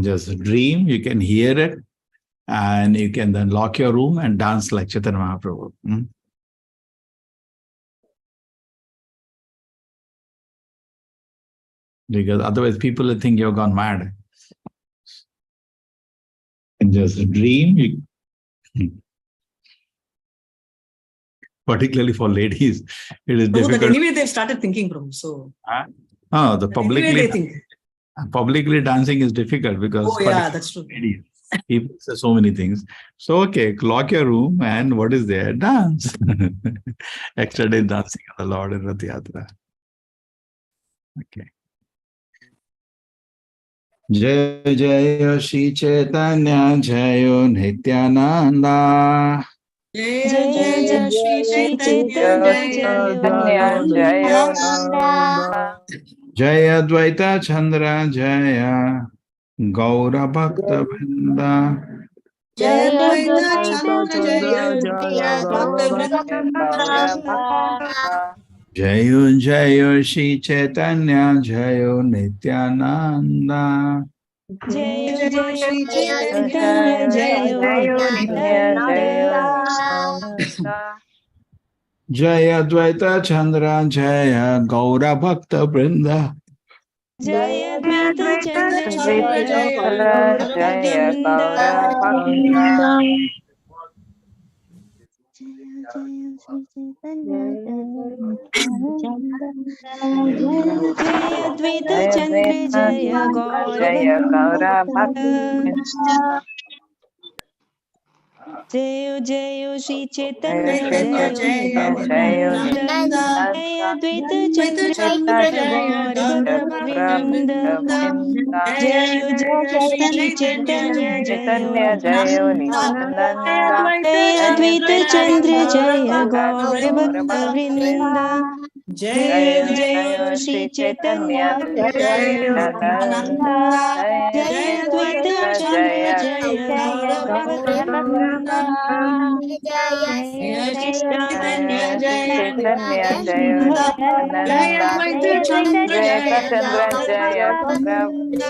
can just dream, you can hear it, and you can then lock your room and dance like Chaitanya Mahaprabhu. Because otherwise people will think you've gone mad. You can just dream. Particularly for ladies, it is difficult. But anyway, they've started thinking, Prabhu. So, the publicly dancing is difficult because that's true. Ladies, people say so many things. So, okay, lock your room and what is there? Dance. Extra day dancing on the Lord in Rath Yatra. Okay. Jai Jai Shri Chaitanya Jayo Nityananda. Jai Jai Shri Chaitanya Jayo Jaya Dvaita Chandra Jaya Gaura Bhakta Vrinda. Jaya Dvaita Chandra Jaya Gaura Bhakta Vrinda. Jayo Jayo Shri Chaitanya Jayo Nityananda. Jaya Jaya Shri Chaitanya Jayo Nityananda. Jaya Dvaita Chandra Jaya Gaura Bhakta Vrinda. Jaya Dvaita Chandra Jaya Gaura Bhakta Vrinda. Jaya Dvaita Chandra Jaya Gaura Bhakta Vrinda. Jayo Jayo Shri Chaitanya Jayo Nityananda. Jaya Dvaita Chandra Jaya Gaura Bhakta Vrinda. Jayo Jayo Shri Chaitanya Jayo Nityananda. Jaya Dvaita Chandra Jaya Gaura Bhakta Vrinda. Jayo Jayo Shri Chaitanya Jayo Nityananda. Jaya Dvaita Chandra Jaya Gaura Bhakta Vrinda. Jaya Shri Chaitanya Jaya Nityananda. Jaya Dvaita Chandra Jaya Gaura Bhakta Vrinda.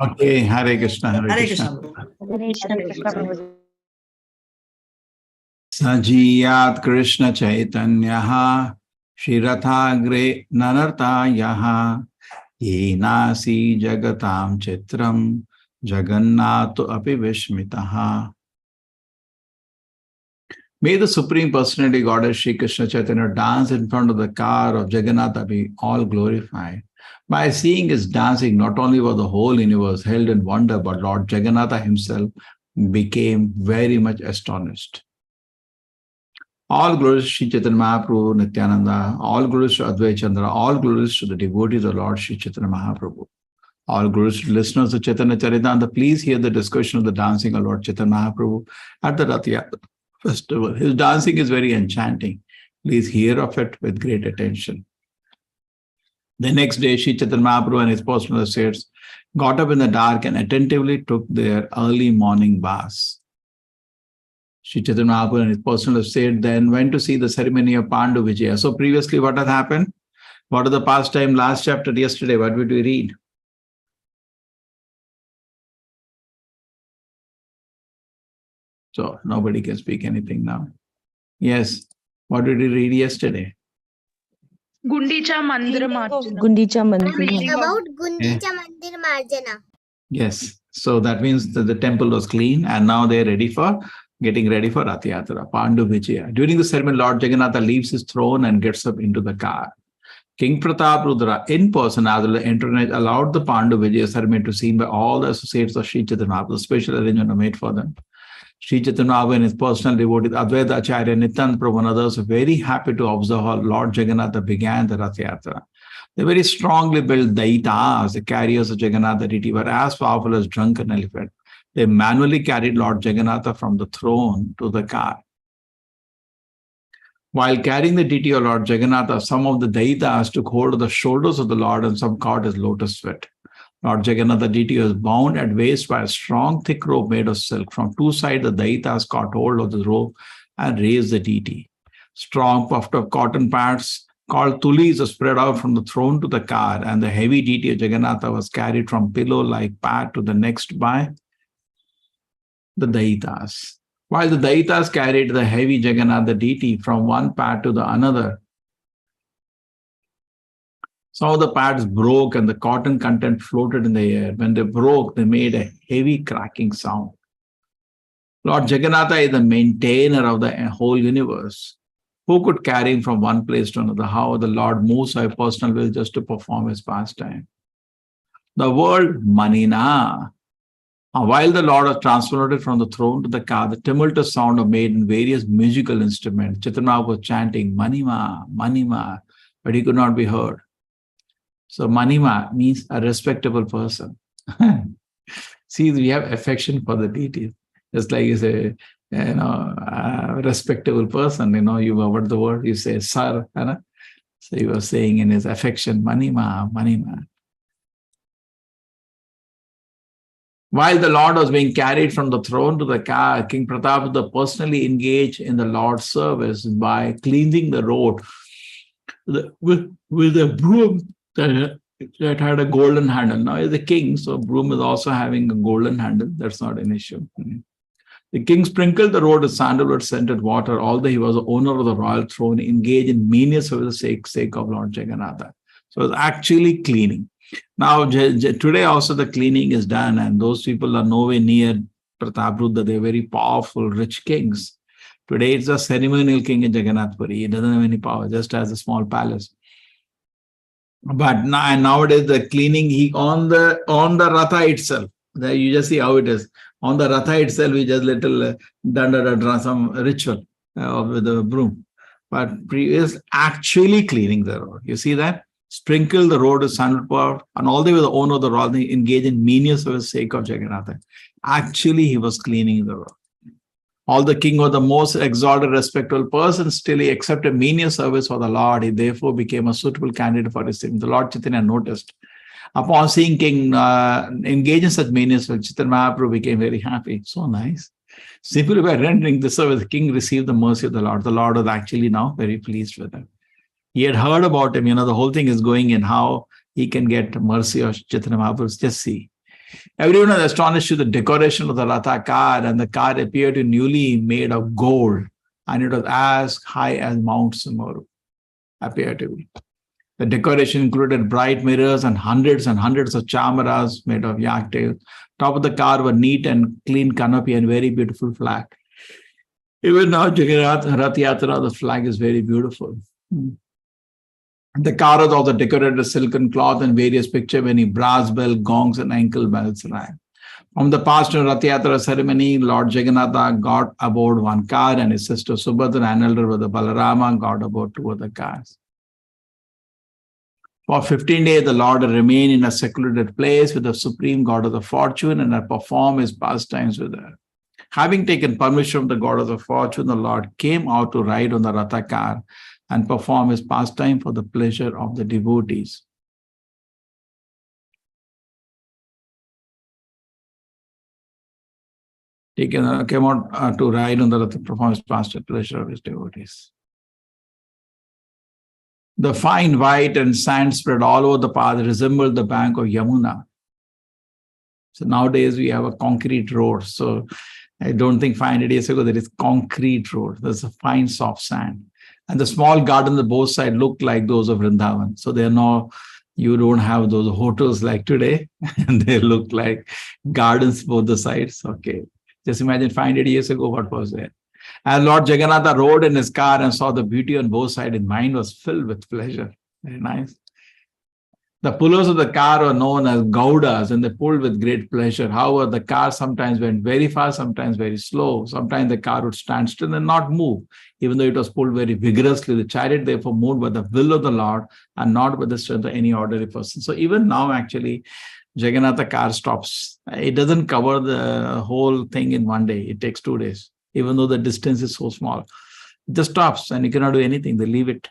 Okay, Hare Krishna, Hare Krishna. Sajiyat Krishna Chaitanyaha Shri Rathagre Nanartayaha Yenasi Jagatam Chitram Jagannath Api Vishmitaha. May the Supreme Personality Goddess Shri Krishna Chaitanya dance in front of the car of Jagannath be all glorified. By seeing his dancing, not only was the whole universe held in wonder, but Lord Jagannatha himself became very much astonished. All glories to Sri Chaitanya Mahaprabhu Nityananda, all glories to Advaita Chandra, all glories to the devotees of Lord Sri Chaitanya Mahaprabhu. All glories to listeners of Chaitanya Charitamrita. Please hear the discussion of the dancing of Lord Chaitanya Mahaprabhu at the Rath Yatra festival. His dancing is very enchanting. Please hear of it with great attention. The next day, Sri Chaitanya Mahaprabhu and his personal associates got up in the dark and attentively took their early morning baths. Sri Chaitanya Mahaprabhu and his personal associate then went to see the ceremony of Pandu Vijaya. So previously, what had happened? What are the pastime? Last chapter yesterday, what did we read? So nobody can speak anything now. Yes. What did we read yesterday? Gundicha Mandir Marjana. Gundicha Mandir. About Gundicha Mandir Marjana. Yes. So that means that the temple was clean and now they're getting ready for Rath Yatra, Pandu Vijaya. During the ceremony, Lord Jagannatha leaves his throne and gets up into the car. King Pratap Rudra in person as well as internet allowed the Pandu Vijaya ceremony to be seen by all the associates of Sri Chaitanya Mahaprabhu. Special arrangement made for them. Sri Chaitanya Mahaprabhu and his personal devotees, Advaita Acharya, Nityananda Prabhu and others were very happy to observe how Lord Jagannatha began the Rath Yatra. The very strongly built Daitas, the carriers of Jagannatha deity, were as powerful as drunken elephant. They manually carried Lord Jagannatha from the throne to the car. While carrying the deity of Lord Jagannatha, some of the Daitas took hold of the shoulders of the Lord and some caught his lotus feet. Lord Jagannatha deity was bound at waist by a strong thick rope made of silk. From two sides, the Daitas caught hold of the rope and raised the deity. Strong puffed up cotton pants called Tulis was spread out from the throne to the car, and the heavy deity of Jagannatha was carried from pillow-like pad to the next by the Daitas. While the Daitas carried the heavy Jagannath, the deity, from one pad to the another, some of the pads broke and the cotton content floated in the air. When they broke, they made a heavy cracking sound. Lord Jagannatha is the maintainer of the whole universe. Who could carry him from one place to another? How the Lord moves by personal will just to perform his pastime. The word Manina. While the Lord was transported from the throne to the car, the tumultuous sound was made in various musical instruments. Chaitanya was chanting Manima, Manima, but he could not be heard. So Manima means a respectable person. See, we have affection for the deity. Just like you say, a respectable person, you what the word, you say sir. So he was saying in his affection, Manima, Manima. While the Lord was being carried from the throne to the car, King Pratap personally engaged in the Lord's service by cleansing the road with a broom that had a golden handle. Now he's the king, so broom is also having a golden handle. That's not an issue. The king sprinkled the road with sandalwood-scented water, although he was the owner of the royal throne, engaged in menials for the sake of Lord Jagannatha. So it's actually cleaning. Now, today also the cleaning is done, and those people are nowhere near Prataprudra. They're very powerful, rich kings. Today it's a ceremonial king in Jagannath Puri. He doesn't have any power, just has a small palace. But nowadays the cleaning, on the Ratha itself, there you just see how it is. On the Ratha itself, we just little some ritual with the broom. But previous actually cleaning the road. You see that? Sprinkle the road with sandalwood, and all the way the owner of the road engaged in menials for the sake of Jagannatha. Actually, he was cleaning the road. All the king was the most exalted, respectable person, still he accepted menial service for the Lord. He therefore became a suitable candidate for his. The Lord Chaitanya noticed. Upon seeing king engage in such menial service, Chaitanya Mahaprabhu became very happy. So nice. Simply by rendering the service, the king received the mercy of the Lord. The Lord was actually now very pleased with him. He had heard about him, the whole thing is going in, how he can get mercy of Chaitanya Mahaprabhu. Just see. Everyone was astonished at the decoration of the Ratha car, and the car appeared to be newly made of gold, and it was as high as Mount Sumeru, appeared to be. The decoration included bright mirrors and hundreds of chamaras made of yak tails. Top of the car were neat and clean canopy and very beautiful flag. Even now, Jagannath Rath Yatra, the flag is very beautiful. The car was also decorated with silken cloth and various pictures, many brass bell, gongs, and ankle bells rang. From the past Rath Yatra ceremony, Lord Jagannatha got aboard one car, and his sister Subhadra and elder brother Balarama got aboard two other cars. For 15 days, the Lord remained in a secluded place with the supreme god of the fortune and had performed his pastimes with her. Having taken permission from the god of the fortune, the Lord came out to ride on the Ratha car and perform his pastime for the pleasure of the devotees. He came out to ride on the Ratha, perform his pastime, pleasure of his devotees. The fine white and sand spread all over the path resembled the bank of Yamuna. So nowadays we have a concrete road. So I don't think 500 years ago there is concrete road. There's a fine soft sand. And the small gardens on both sides look like those of Vrindavan. So they're now, you don't have those hotels like today, and they look like gardens both the sides. Okay. Just imagine 500 years ago what was there. As Lord Jagannatha rode in his car and saw the beauty on both sides, his mind was filled with pleasure. Very nice. The pullers of the car were known as Gaudas, and they pulled with great pleasure. However, the car sometimes went very fast, sometimes very slow. Sometimes the car would stand still and not move, even though it was pulled very vigorously. The chariot therefore moved by the will of the Lord and not by the strength of any ordinary person. So even now, actually, Jagannatha car stops. It doesn't cover the whole thing in one day. It takes 2 days, even though the distance is so small. It just stops and you cannot do anything. They leave it.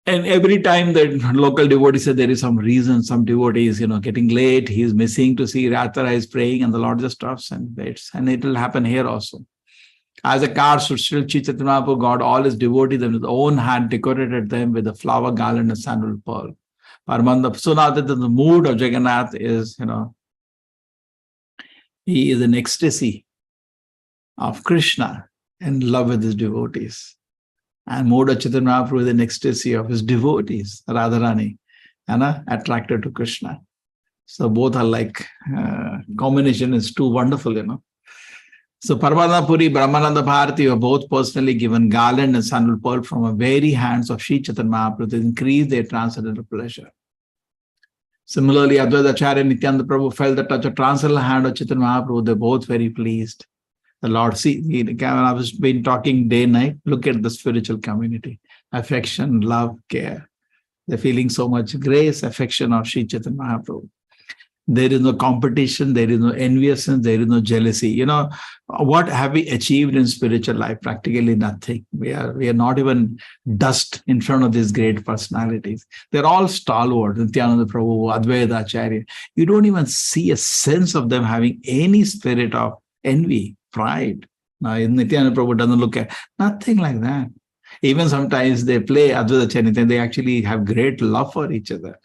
And every time the local devotee said there is some reason, some devotee is, getting late, he is missing to see Yatra, is praying, and the Lord just stops and waits. And it will happen here also. As a car should still Chaitanya Mahaprabhu got all his devotees and with his own hand decorated them with a flower garland and sandal pearl. Paramananda. So now that the mood of Jagannath is, he is in ecstasy of Krishna, in love with his devotees. And mood of Chaitanya Mahaprabhu is in ecstasy of his devotees, Radharani, attracted to Krishna. So both are like, combination is too wonderful, So Paramananda Puri, Brahmananda Bharati were both personally given garland and sandal pearl from the very hands of Sri Chaitanya Mahaprabhu to increase their transcendental pleasure. Similarly, Advaita Acharya and Nityananda Prabhu felt the touch of transcendental hand of Chaitanya Mahaprabhu. They're both very pleased. The Lord, see, I was been talking day and night. Look at the spiritual community. Affection, love, care. They're feeling so much grace, affection of Sri Chaitanya Mahaprabhu. There is no competition, there is no enviousness, there is no jealousy. What have we achieved in spiritual life? Practically nothing. We are not even dust in front of these great personalities. They're all stalwart. Nityananda Prabhu, Advaita Acharya. You don't even see a sense of them having any spirit of envy, pride. Now, Nityananda Prabhu doesn't look at nothing like that. Even sometimes they play Advaita Acharya, they actually have great love for each other.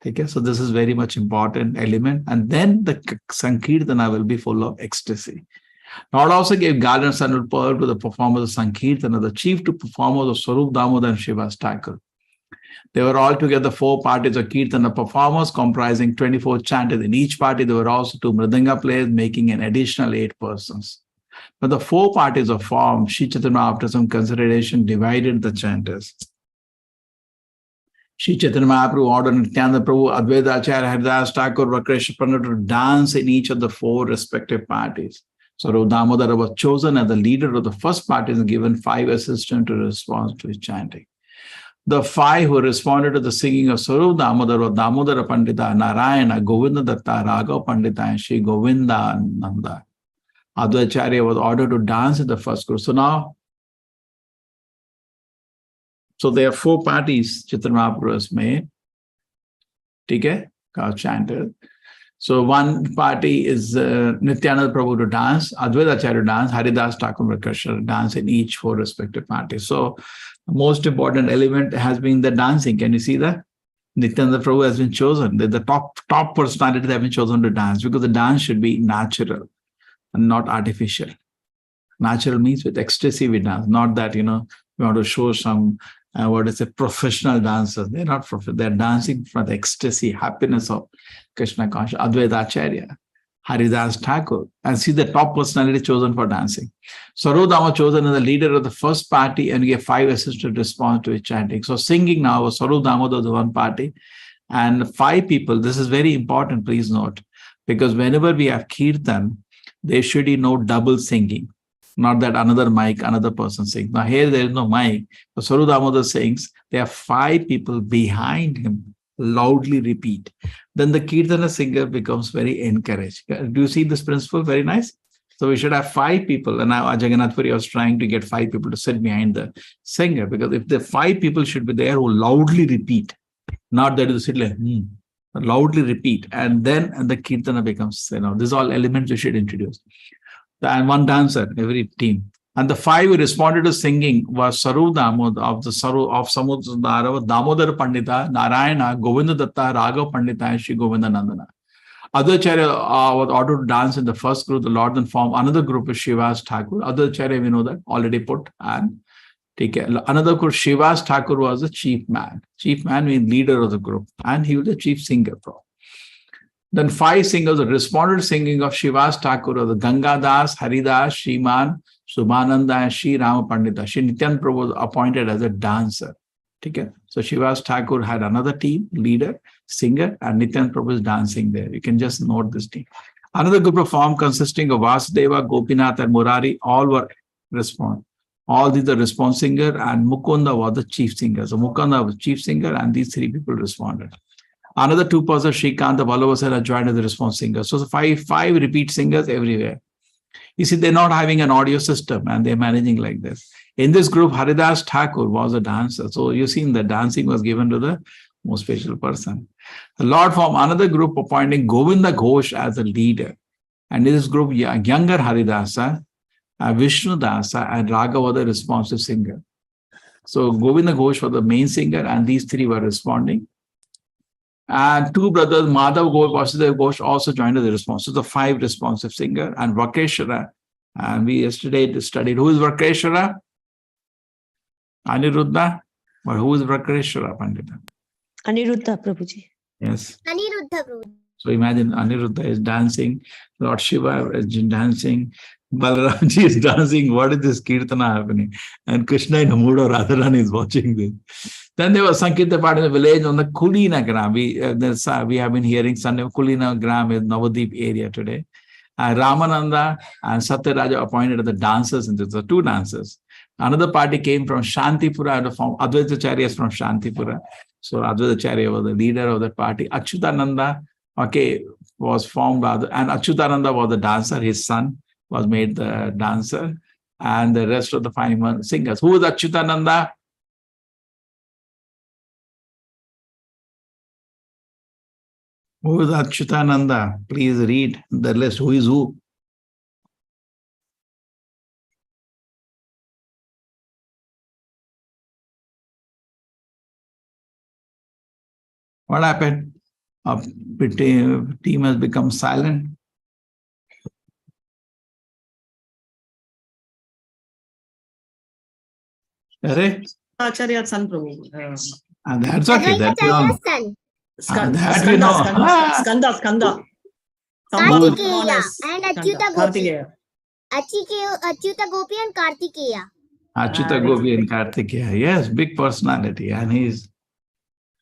Okay, so this is very much important element. And then the Sankirtana will be full of ecstasy. Lord also gave garland sandal pearl to the performers of Sankirtana, the chief two performers of Swarup Damodar and Shiva's Thakur. They were all together 4 parties of Kirtana performers comprising 24 chanters. In each party, there were also 2 Mridanga players, making an additional 8 persons. But the 4 parties of form, Sri Chaitanya, after some consideration, divided the chanters. Sri Chaitanya Mahaprabhu ordered Nityananda Prabhu, Advaita Acharya, Haridas Thakur, Vakreshwar to dance in each of the 4 respective parties. So Damodara was chosen as the leader of the first party and given 5 assistants to respond to his chanting. The 5 who responded to the singing of Swarup Damodara were Damodara Pandita, Narayana, Govinda Datta, Raghav Pandita, and Sri Govinda Nanda. Advaita Acharya was ordered to dance in the first group. So there are 4 parties Chaitanya Mahaprabhu has made. Okay, chanted. So one party is Nityananda Prabhu to dance, Advaita Acharya to dance, Haridas Thakur Vakreshwar dance in each 4 respective parties. So the most important element has been the dancing. Can you see that? Nityananda Prabhu has been chosen. The top personality have been chosen to dance because the dance should be natural and not artificial. Natural means with ecstasy we dance, not that, we want to show some professional dancers. They're not professional. They're dancing for the ecstasy, happiness of Krishna consciousness. Advaita Acharya, Haridas Thakur, and see the top personality chosen for dancing. Swarup Damodar chosen as the leader of the first party and gave 5 assisted response to his chanting. So singing now was Swarup Damodar, the one party, and 5 people. This is very important, please note, because whenever we have kirtan, there should be no double singing. Not that another mic, another person sings. Now here there is no mic. So Swarup Damodar sings, there are 5 people behind him loudly repeat. Then the Kirtana singer becomes very encouraged. Do you see this principle? Very nice. So we should have 5 people. And now Jagannath Puri was trying to get 5 people to sit behind the singer, because if the 5 people should be there who loudly repeat, not that you sit like, loudly repeat. And then the Kirtana becomes, these all elements we should introduce. And one dancer, every team. And the 5 who responded to singing was Swarup Damodar of Samudra, Damodara Pandita, Narayana, Govinda Datta, Raghav Pandita, and Sri Govinda Nandana. Advaita Acharya was ordered to dance in the first group. The Lord then formed another group of Shiva's Thakur. Advaita Acharya, we know that, already put. And another group, Shiva's Thakur was the chief man. Chief man means leader of the group. And he was the chief singer. Then 5 singers responded to singing of Shiva's Thakur of the Ganga Das, Haridas, Shriman, Subhananda, and Sri Rama Pandita. Sri Nityananda Prabhu was appointed as a dancer. Okay? So Shiva's Thakur had another team, leader, singer, and Nityananda Prabhu is dancing there. You can just note this team. Another group of form consisting of Vasudeva, Gopinath, and Murari, all were response. All these are response singer, and Mukunda was the chief singer. So Mukunda was chief singer, and these 3 people responded. Another 2 persons, Shrikant, Vallavasara, joined as the response singer. So 5 repeat singers everywhere. You see, they're not having an audio system and they're managing like this. In this group, Haridas Thakur was a dancer. So you see, the dancing was given to the most special person. The Lord formed another group appointing Govinda Ghosh as a leader. And in this group, younger Haridasa, Vishnu Dasa, and Raghav were the responsive singer. So Govinda Ghosh was the main singer, and these three were responding. And two brothers, Madhav Ghosh, Vasudev Ghosh, also joined as the response. So the five responsive singer, and Vakeshwara. And we yesterday studied who is Vakeshwara? Aniruddha. But who is Vakeshwara, Pandita? Aniruddha Prabhuji. Yes. Aniruddha Prabhu. So imagine Aniruddha is dancing, Lord Shiva is dancing, Balaramji is dancing. What is this Kirtana happening? And Krishna in a mood of Radharani is watching this. Then there was Sankirtan part in the village on the Kulina Gram. We have been hearing Sunday Kulina Gram is Navadip area today. Ramananda and Satyaraja appointed the dancers, and there were two dancers. Another party came from Shantipura, Advaita Acharya is from Shantipura. So Advaita Acharya was the leader of that party. Achyutananda, was formed, and Achyutananda was the dancer. His son was made the dancer, and the rest of the five singers. Who is Achyutananda? Who is Achyutananda? Please read the list. Who is who? What happened? Team has become silent. Acharya's son, Prabhu. And that's okay. That we all, Acharya's son. that we know. Skanda. Kartikeya and Achyuta Gopi. Kartikeya. Achyuta Gopi and Kartikeya. Achyuta Gopi and Kartikeya. Yes, big personality. And he's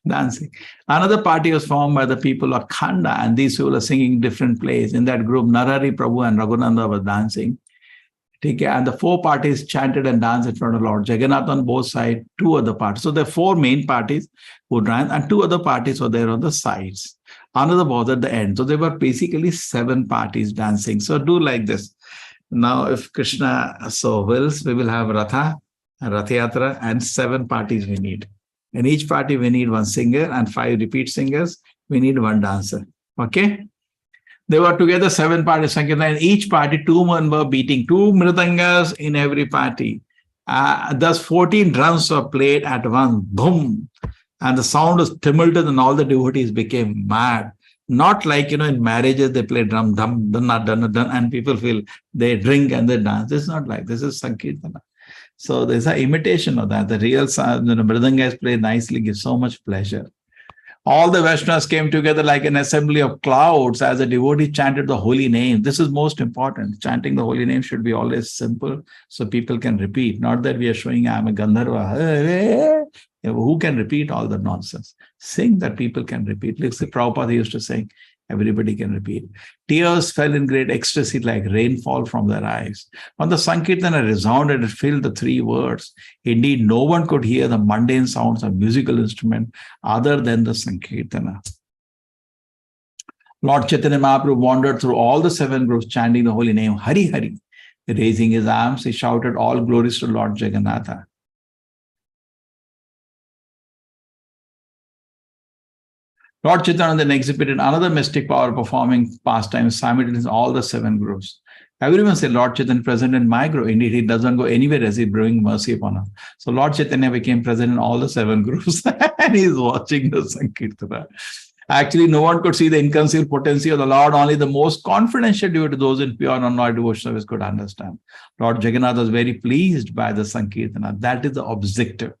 dancing. Another party was formed by the people of Khanda, and these people are singing different plays. In that group, Narari Prabhu and Raghunanda were dancing. And the four parties chanted and danced in front of Lord Jagannath on both sides, two other parties. So there are four main parties who danced, and two other parties were there on the sides. Another was at the end. So there were basically 7 parties dancing. So do like this. Now, if Krishna so wills, we will have Ratha, Rath Yatra, and 7 parties we need. In each party, we need 1 singer and 5 repeat singers. We need 1 dancer. Okay? They were together 7 parties. In each party, 2 men were beating, 2 mridangas in every party. Thus, 14 drums were played at once. Boom! And the sound was tumultuous, and all the devotees became mad. Not like, in marriages, they play drum, dum, dun, dun, dun, and people feel they drink and they dance. It's not like this is Sankirtana. So there's an imitation of that. The real mridangas play nicely, gives so much pleasure. All the Vaishnavas came together like an assembly of clouds as a devotee chanted the holy name. This is most important. Chanting the holy name should be always simple so people can repeat. Not that we are showing I'm a Gandharva. Who can repeat all the nonsense? Sing that people can repeat. Like Prabhupada used to say, everybody can repeat. Tears fell in great ecstasy like rainfall from their eyes. When the Sankirtana resounded, it filled the 3 words. Indeed, no one could hear the mundane sounds of musical instrument other than the Sankirtana. Lord Chaitanya Mahaprabhu wandered through all the 7 groups chanting the holy name, Hari Hari. Raising his arms, he shouted all glories to Lord Jagannatha. Lord Chaitanya then exhibited another mystic power performing pastimes simultaneously in all the 7 groups. Everyone said, Lord Chaitanya present in my group. Indeed, he doesn't go anywhere as he bringing mercy upon us. So Lord Chaitanya became present in all the 7 groups and he's watching the Sankirtana. Actually, no one could see the inconceivable potency of the Lord. Only the most confidential devotee, those in pure and non devotional service, could understand. Lord Jagannath was very pleased by the Sankirtana. That is the objective.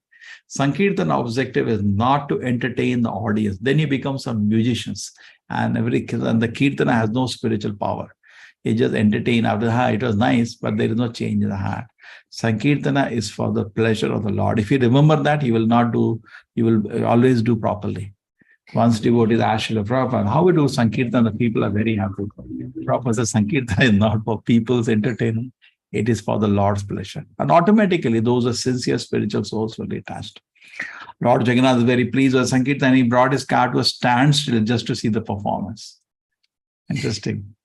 Sankirtana objective is not to entertain the audience. Then you become some musicians, and the Kirtana has no spiritual power. You just entertain after the heart. It was nice, but there is no change in the heart. Sankirtana is for the pleasure of the Lord. If you remember that, you will always do properly. Once devotees asked Srila Prabhupada, how we do Sankirtana, the people are very happy. Prabhupada says Sankirtana is not for people's entertainment. It is for the Lord's pleasure. And automatically, those are sincere spiritual souls will be attached. Lord Jagannath is very pleased with Sankirtan. He brought his car to a standstill just to see the performance. Interesting.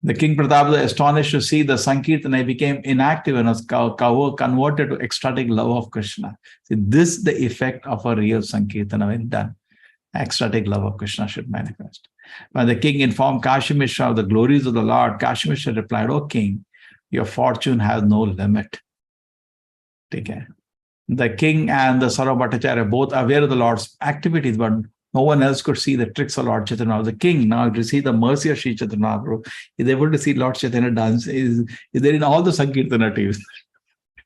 The King Pratap was astonished to see the Sankirtan. He became inactive and was converted to ecstatic love of Krishna. See, this is the effect of a real Sankirtana when done. Ecstatic love of Krishna should manifest. When the king informed Kashi Mishra of the glories of the Lord, Kashi Mishra replied, O king, your fortune has no limit. Take care. The king and the Sarva Bhattacharya both aware of the Lord's activities, but no one else could see the tricks of Lord Chaitanya. The king now to see the mercy of Sri Chaitanya Mahaprabhu is able to see Lord Chaitanya dance. Is there in all the Sankirtana TVs.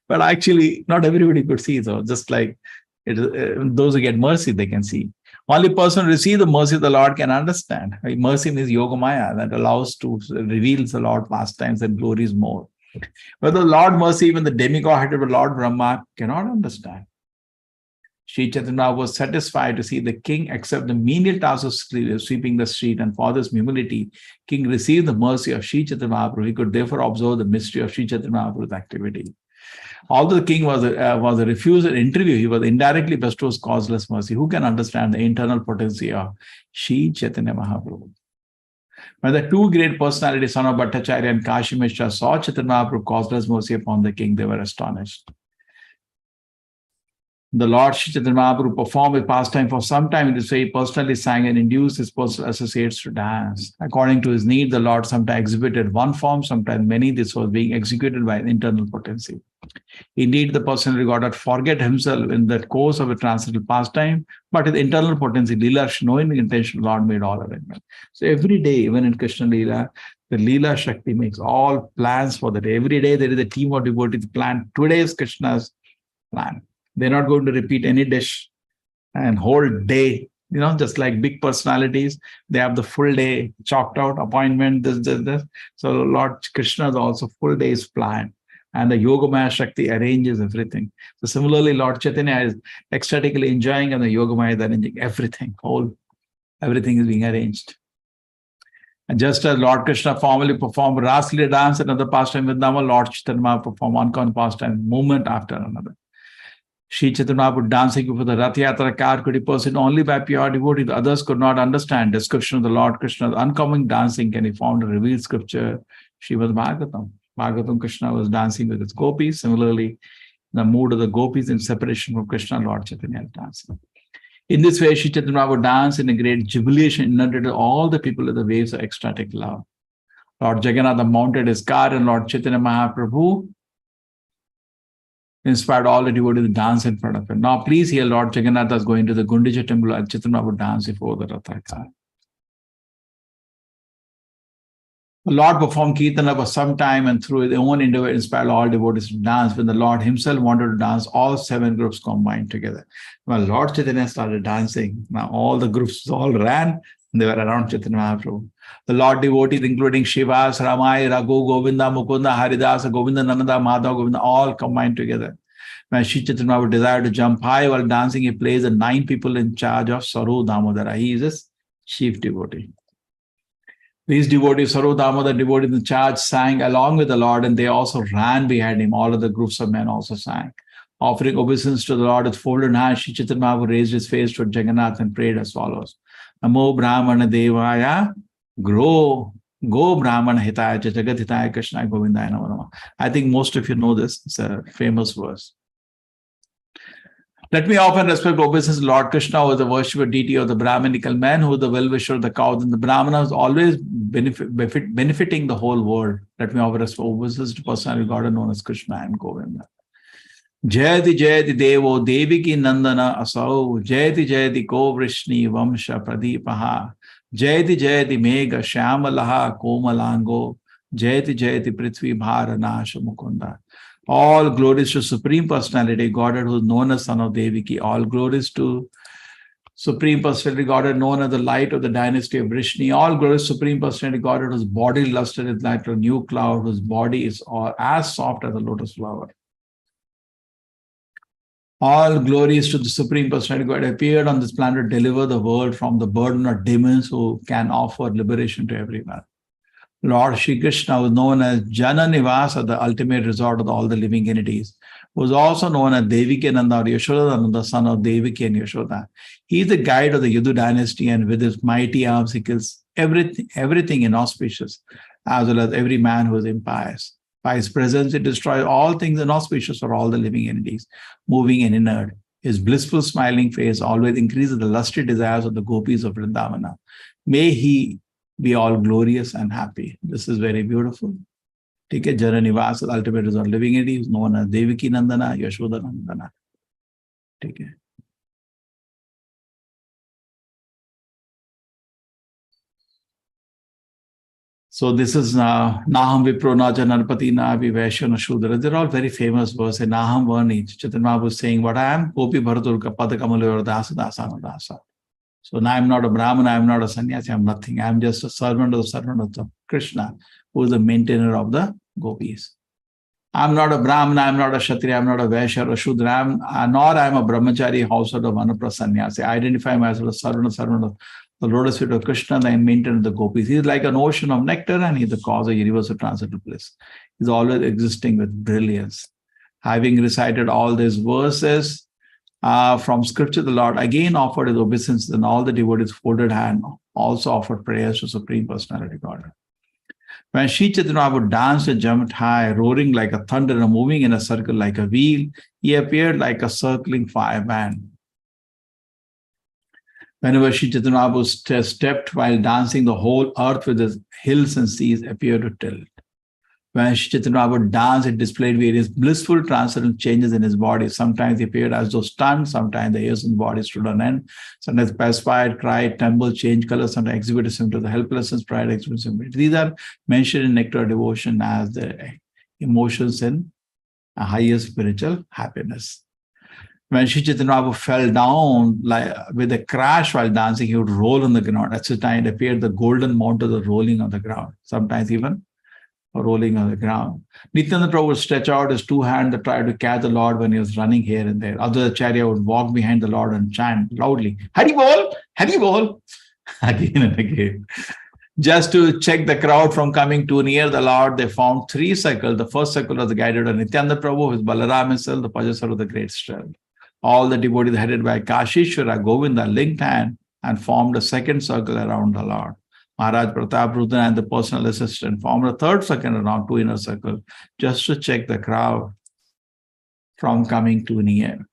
But actually, not everybody could see. So just like those who get mercy, they can see. Only person who receives the mercy of the Lord can understand. Mercy means Yogamaya, that allows to reveals the Lord pastimes and glories more. But the Lord mercy, even the demigod of Lord Brahma cannot understand. Sri Chaitanya was satisfied to see the king accept the menial task of sweeping the street, and for this humility, king received the mercy of Sri Chaitanya Mahaprabhu. He could therefore observe the mystery of Sri Chaitanya Mahaprabhu's activity. Although the king was a refuser interview, he was indirectly bestows causeless mercy. Who can understand the internal potency of Sri Chaitanya Mahaprabhu? When the two great personalities, Son of Bhattacharya and Kashi Mishra, saw Chaitanya Mahaprabhu causeless mercy upon the king, they were astonished. The Lord Sri Chaitanya Mahaprabhu performed a pastime for some time in this way. He personally sang and induced his personal associates to dance. According to his need, the Lord sometimes exhibited one form, sometimes many. This was being executed by an internal potency. Indeed, the person regarded forget himself in the course of a transcendental pastime, but his internal potency, Leela, knowing the intention, Lord made all arrangements. So every day, even in Krishna Leela, the Leela Shakti makes all plans for the day. Every day there is a team of devotees plan. Today is Krishna's plan. They're not going to repeat any dish and whole day, just like big personalities, they have the full day chalked out, appointment, this. So Lord Krishna's also full day's plan. And the Yogamaya Shakti arranges everything. So similarly, Lord Chaitanya is ecstatically enjoying, and the Yogamaya is arranging everything. Everything is being arranged. And just as Lord Krishna formally performed Rasli dance and other pastime with Nama, Lord Chaitanya performed one kind of pastime, moment after another. Sri Chaitanya Mahaprabhu dancing before the Rath Yatra car could be perceived only by pure devotee. The others could not understand description of the Lord Krishna's uncommon dancing can be found in revealed scripture, Srimad Bhagavatam. Bhagavatam, Krishna was dancing with his gopis. Similarly, the mood of the gopis in separation from Krishna, Lord Chaitanya is dancing. In this way, Sri Chaitanya Mahaprabhu danced in a great jubilation, inundated all the people with the waves of ecstatic love. Lord Jagannath mounted his car, and Lord Chaitanya Mahaprabhu inspired all the devotees to dance in front of him. Now, please hear Lord Jagannath is going to the Gundicha temple, and Chaitanya Mahaprabhu dance before the Ratha car. The Lord performed Kirtana for some time, and through his own endeavor inspired all devotees to dance. When the Lord himself wanted to dance, all 7 groups combined together. When Lord Chaitanya started dancing, now all the groups all ran, and they were around Chaitanya Mahaprabhu. The Lord devotees, including Shivas, Ramai, Raghu, Govinda, Mukunda, Haridasa, Govinda, Nanda, Madhav, Govinda, all combined together. When Sri Chaitanya Mahaprabhu desired to jump high while dancing, he placed 9 people in charge of Saru Damodara. He is his chief devotee. These devotees, Saru Damodara devotees in charge, sang along with the Lord, and they also ran behind him. All of the groups of men also sang. Offering obeisance to the Lord with folded hands, Sri Chaitanya Mahaprabhu raised his face to Jagannath and prayed as follows. Namo Brahmana Devaya, Go Brahmana Hitaya, Jagat Hitaya, Krishna Govindaya Namo Namo. I think most of you know this. It's a famous verse. Let me offer respect obeisance to Lord Krishna, who is the worshipper deity of the Brahminical man, who is the well-wisher of the cows, and the Brahmana is always benefiting the whole world. Let me offer respect obeisance to personality God known as Krishna and Govinda. Jayati Devo Deviki Nandana Asau, Jayati Ko Vrishni Vamsha Pradipaha, Jayati Megha Shyamalaha Komalango, Jayati Prithvi Bharanasha Mukunda. All glories to Supreme Personality, Godhead, who is known as Son of Devaki. All glories to Supreme Personality, Godhead, known as the light of the dynasty of Vrishni. All glories to Supreme Personality, Godhead, whose body lusted is like a new cloud, whose body is as soft as a lotus flower. All glories to the Supreme Personality, God appeared on this planet to deliver the world from the burden of demons who can offer liberation to everyone. Lord Shri Krishna was known as Jana Nivasa, the ultimate resort of all the living entities, was also known as Devaki Nanda or Yashoda, the son of Devaki and Yashoda. He is the guide of the Yadu dynasty, and with his mighty arms, he kills everything inauspicious, as well as every man who is impious. By his presence, he destroys all things inauspicious for all the living entities, moving and inert. His blissful, smiling face always increases the lusty desires of the gopis of Vrindavana. May he be all glorious and happy. This is very beautiful. ठीक है, Jananivas, the ultimate result, living entity is known as Devaki Nandana, Yashoda Nandana. ठीक है. So this is Naham Vipro Naja Narpati Navi Vaishya Shudra. They're all very famous verses. Naham Varni. Chaitanya Mahaprabhu was saying, what I am, Gopi Bharaturka Padakamalur Dasa Dasa Dasa. So now I'm not a Brahman, I'm not a sannyasi, I'm nothing. I'm just a servant of Krishna, who is the maintainer of the gopis. I'm not a Brahman, I'm not a Kshatriya, I'm not a Vaishya or a Shudra, nor I'm a Brahmachari, household of Manapra sannyasi. I identify myself as a servant of the lotus feet of Krishna, the maintainer of the gopis. He's like an ocean of nectar and he's the cause of universal transcendental bliss. He's always existing with brilliance. Having recited all these verses from scripture, the Lord again offered his obeisance, and all the devotees folded hand also offered prayers to Supreme Personality Godhead. When Sri Chaitanya Mahaprabhu danced and jumped high, roaring like a thunder and moving in a circle like a wheel, he appeared like a circling fireman. Whenever Sri Chaitanya Mahaprabhu stepped while dancing, the whole earth with its hills and seas appeared to tilt. When Sri Chaitanya Mahaprabhu danced, it displayed various blissful transcendental changes in his body. Sometimes he appeared as though stunned, sometimes the ears and body stood on end, sometimes perspired, cried, trembled, changed color, sometimes exhibited symptoms of helplessness, pride, exhibited symptoms. These are mentioned in Nectar of Devotion as the emotions in a higher spiritual happiness. When Sri Chaitanya Mahaprabhu fell down with a crash while dancing, he would roll on the ground. At such time, it appeared the golden mountains of rolling on the ground, sometimes even rolling on the ground. Nityananda Prabhu would stretch out his two hands to try to catch the Lord when he was running here and there. Other Acharya would walk behind the Lord and chant loudly, Hari Bol, Hari Bol, again and again. Just to check the crowd from coming too near the Lord, they formed three circles. The first circle was guided by Nityananda Prabhu, with Balaram himself, the possessor of the great strength. All the devotees headed by Kashishwara, Govinda, linked hand and formed a second circle around the Lord. Maharaj Pratapruta and the personal assistant formed a third circle around two inner circles, just to check the crowd from coming too near.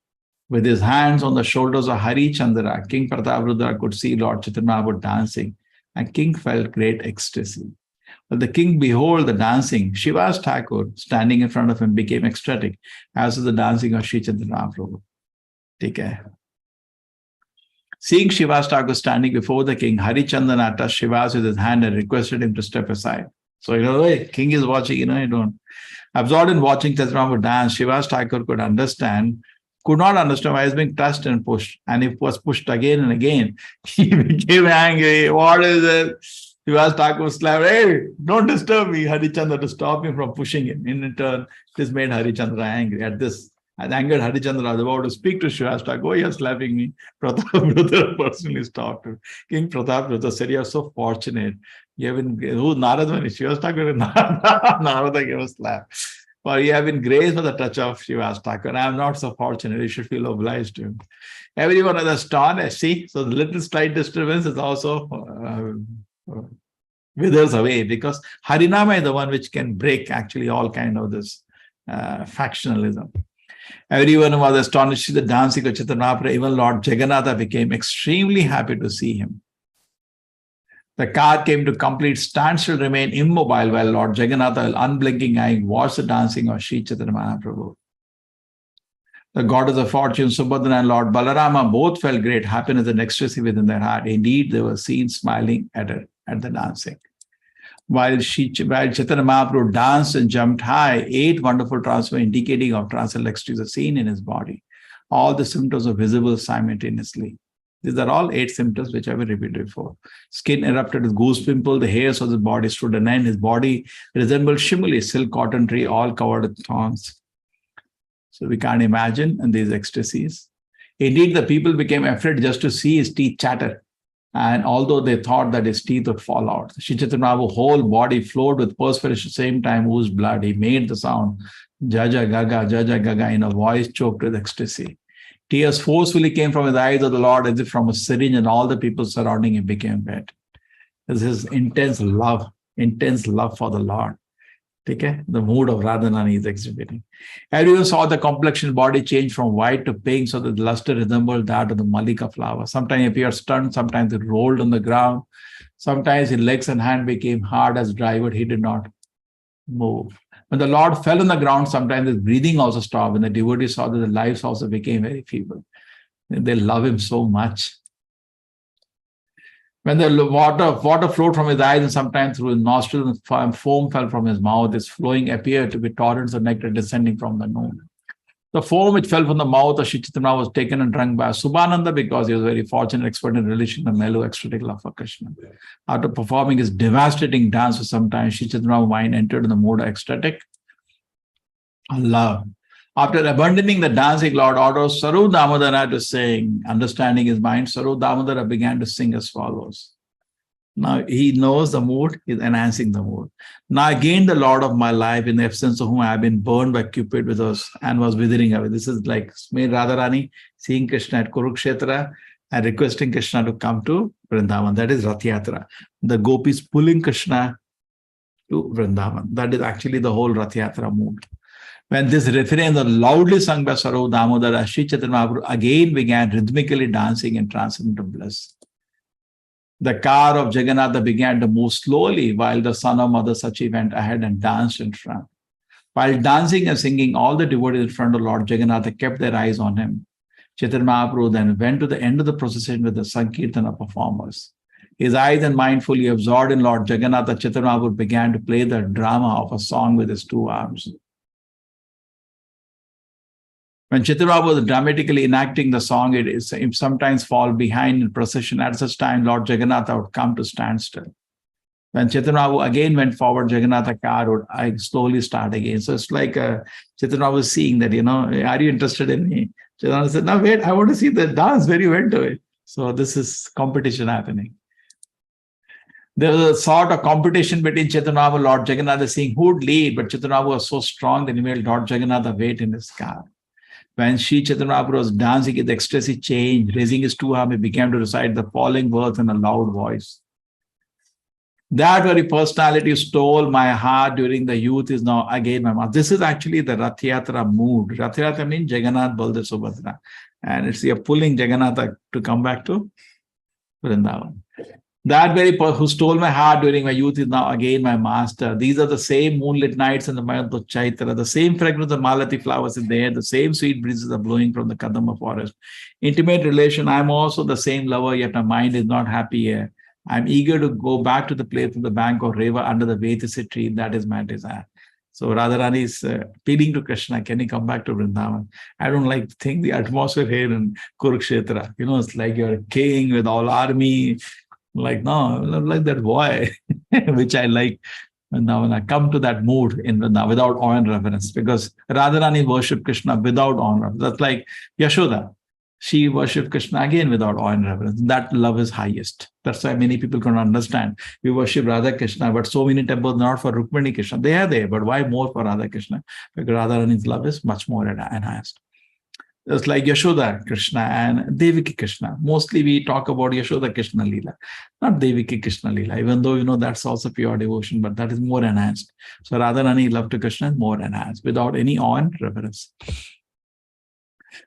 With his hands on the shoulders of Hari Chandra, King Pratapruta could see Lord Chaitanya Mahaprabhu dancing, and king felt great ecstasy. When the king beheld the dancing, Shiva's Thakur, standing in front of him, became ecstatic, as was the dancing of Sri Chaitanya Mahaprabhu. Take care. Seeing Shiva's Thakur standing before the king, Hari Chandana touched Shivas with his hand and requested him to step aside. So, hey, king is watching, you don't. Absorbed in watching Chaitanya Mahaprabhu dance, Shiva's Thakur could not understand why he was being touched and pushed. And if it was pushed again and again, he became angry. What is it? Shiva's Thakur slapped, hey, don't disturb me, Hari Chandra, to stop him from pushing him. In return, this made Hari Chandra angry at this. And angered Hari Chandra, I was about to speak to Shiva's Thakur. Oh, you're slapping me. Pratapruta personally stopped him. King Pratapruta said, you're so fortunate. You have been, who Narada, Shiva's Thakur, Narada gave a slap. But you have been graced for the touch of Shiva's Thakur. I am not so fortunate. You should feel obliged to him. Everyone is astonished. See, so the little slight disturbance is also withers away, because Harinama is the one which can break actually all kind of this factionalism. Everyone was astonished to see the dancing of Chaitanya Mahaprabhu. Even Lord Jagannath became extremely happy to see him. The car came to complete standstill, remained immobile, while Lord Jagannath, with unblinking eye, watched the dancing of Sri Chaitanya Mahaprabhu. The goddess of fortune, Subhadra, and Lord Balarama both felt great happiness and ecstasy within their heart. Indeed, they were seen smiling at the dancing. While Chaitanya Mahaprabhu danced and jumped high, 8 wonderful transformations indicating of transcendental ecstasy are seen in his body. All the symptoms are visible simultaneously. These are all 8 symptoms which I have repeated before. Skin erupted with goose pimple, the hairs of his body stood on end, his body resembled shimuli, silk cotton tree, all covered with thorns. So we can't imagine in these ecstasies. Indeed, the people became afraid just to see his teeth chatter. And although they thought that his teeth would fall out, Sri Chaitanya Mahaprabhu's whole body flowed with perspiration at the same time oozed blood. He made the sound, Jaja Gaga, in a voice choked with ecstasy. Tears forcefully came from his eyes of the Lord as if from a syringe, and all the people surrounding him became wet. This is intense love for the Lord. Okay? The mood of Radharani is exhibiting. Everyone saw the complexion body change from white to pink, so that the luster resembled that of the Malika flower. Sometimes it appeared stunned, sometimes it rolled on the ground. Sometimes his legs and hand became hard as dry, but he did not move. When the Lord fell on the ground, sometimes his breathing also stopped. When the devotees saw that the lives also became very feeble. They love him so much. When the water flowed from his eyes and sometimes through his nostrils, and foam fell from his mouth, this flowing appeared to be torrents of nectar descending from the noon. The foam which fell from the mouth of Sri Chaitanya was taken and drunk by Subhananda because he was very fortunate, expert in relation to mellow, ecstatic love for Krishna. After performing his devastating dance for some time, Sri Chaitanya's mind entered in the mode of ecstatic love. After abandoning the dancing, Lord orders Saru Damodara to sing. Understanding his mind, Saru Damodara began to sing as follows. Now he knows the mood, he's enhancing the mood. Now again, the Lord of my life, in the absence of whom I have been burned by Cupid with us and was withering away. This is like Radharani seeing Krishna at Kurukshetra and requesting Krishna to come to Vrindavan. That is Rath Yatra. The gopis pulling Krishna to Vrindavan. That is actually the whole Rath Yatra mood. When this refrain was loudly sung by Saru Damodara, Sri Chaitanya Mahaprabhu again began rhythmically dancing in transcendental bliss. The car of Jagannath began to move slowly while the son of Mother Sachi went ahead and danced in front. While dancing and singing, all the devotees in front of Lord Jagannath kept their eyes on him. Chaitanya Mahaprabhu then went to the end of the procession with the Sankirtana performers. His eyes and mind fully absorbed in Lord Jagannath, Chaitanya Mahaprabhu began to play the drama of a song with his two arms. When Chaitanya was dramatically enacting the song, it sometimes fall behind in procession. At such time, Lord Jagannath would come to stand still. When Chaitanya again went forward, Jagannath car would slowly start again. So it's like Chaitanya was seeing that, are you interested in me? Chaitanya said, no, wait, I want to see the dance where you went to it. So this is competition happening. There was a sort of competition between Chaitanya and Lord Jagannath, seeing who would lead, but Chaitanya was so strong that he made Lord Jagannath wait in his car. When Sri Chaitanya Mahaprabhu was dancing, his ecstasy changed. Raising his two arms, he began to recite the following words in a loud voice. That very personality who stole my heart during the youth is now again my mouth. This is actually the Rath Yatra mood. Rath Yatra means Jagannath, Baldev, Subhadra. And it's you're pulling Jagannath to come back to Vrindavan. That very person who stole my heart during my youth is now again my master. These are the same moonlit nights in the month of Chaitra. The same fragrance of Malati flowers is there. The same sweet breezes are blowing from the Kadamba forest. Intimate relation. I'm also the same lover, yet my mind is not happy here. I'm eager to go back to the place of the bank of Reva under the Vetisi tree. That is my desire. So Radharani is pleading to Krishna, can he come back to Vrindavan? I don't like to think the atmosphere here in Kurukshetra. It's like you're a king with all army. Like, no, like that boy, which I like. And now when I come to that mood in Vrindavan without awe and reverence, because Radharani worship Krishna without awe. That's like Yashoda. She worshipped Krishna again without awe and reverence. That love is highest. That's why many people can understand. We worship Radha Krishna, but so many temples not for Rukmini Krishna. They are there, but why more for Radha Krishna? Because Radharani's love is much more enhanced. It's like Yashoda Krishna and Devaki Krishna. Mostly we talk about Yashoda Krishna Leela, not Devaki Krishna Leela, even though, that's also pure devotion, but that is more enhanced. So Radharani love to Krishna is more enhanced without any awe and reverence.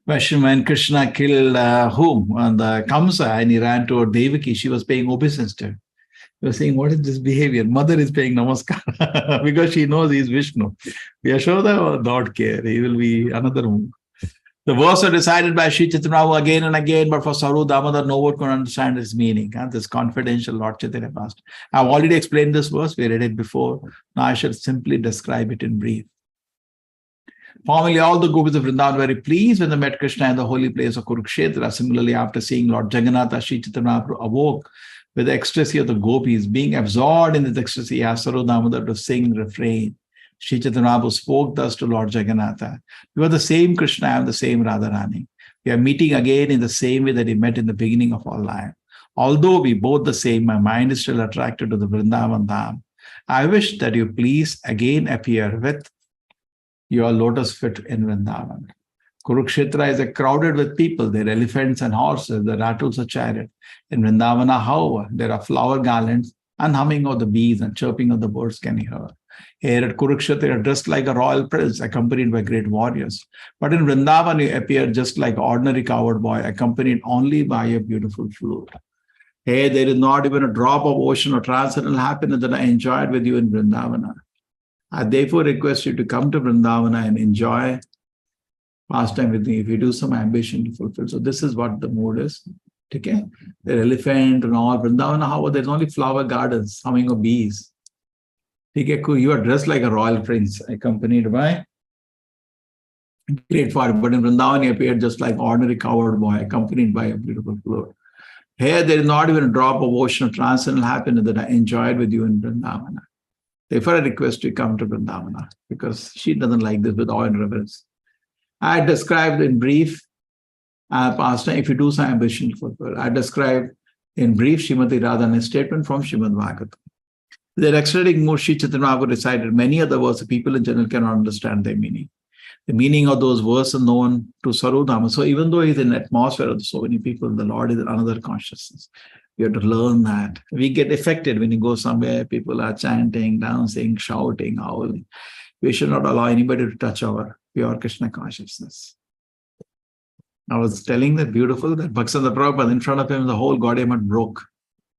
When Krishna killed whom? And the Kamsa, and he ran toward Devaki, she was paying obeisance to him. He was saying, what is this behavior? Mother is paying namaskar because she knows he is Vishnu. Yashoda will not care. He will be another one. The verse was decided by Sri Chaitanya again and again, but for Saru Damodar, no one could understand its meaning. This confidential Lord Chaitanya past. I've already explained this verse. We read it before. Now I shall simply describe it in brief. Formerly, all the gopis of Vrindavan were very pleased when they met Krishna in the holy place of Kurukshetra. Similarly, after seeing Lord Jagannath, Sri Chaitanya awoke with the ecstasy of the gopis. Being absorbed in this ecstasy, he asked Saru Damodar to sing refrain. Sri Chaitanya spoke thus to Lord Jagannatha. You are the same Krishna, I am the same Radharani. We are meeting again in the same way that we met in the beginning of our life. Although we both the same, my mind is still attracted to the Vrindavan Dham. I wish that you please again appear with your lotus feet in Vrindavan. Kurukshetra is crowded with people. There are elephants and horses. There are rattles of chariot. In Vrindavana, however, there are flower garlands and humming of the bees and chirping of the birds can be heard. Here at Kurukshetra, you are dressed like a royal prince, accompanied by great warriors. But in Vrindavan, you appear just like an ordinary cowherd boy, accompanied only by a beautiful flute. Here, there is not even a drop of ocean or transcendental happiness that I enjoyed with you in Vrindavana. I therefore request you to come to Vrindavana and enjoy pastime with me if you do some ambition to fulfill. So this is what the mood is. Okay? The elephant and all. Vrindavana, however, there's only flower gardens, humming of bees. Okay, cool. You are dressed like a royal prince, accompanied by great father. But in Vrindavan, he appeared just like ordinary cowherd boy, accompanied by a beautiful float. Here, there is not even a drop of ocean of transcendental happiness that I enjoyed with you in Vrindavana. Therefore, I request you come to Vrindavana, because she doesn't like this with awe and reverence. I described in brief pastime, if you do some ambition to fulfill. I described in brief Srimati Radhana's statement from Srimad Bhagavatam. Their ecstatic mood, Sri Chaitanya Mahaprabhu recited many other verses people in general cannot understand their meaning. The meaning of those verses known to Sarudama. So even though he's in the atmosphere of so many people, the Lord is in another consciousness. You have to learn that. We get affected when you go somewhere, people are chanting, dancing, shouting, howling. We should not allow anybody to touch our pure Krishna consciousness. I was telling that beautiful, that Bhaktisiddhanta Prabhupada, in front of him, the whole Gaudiya broke.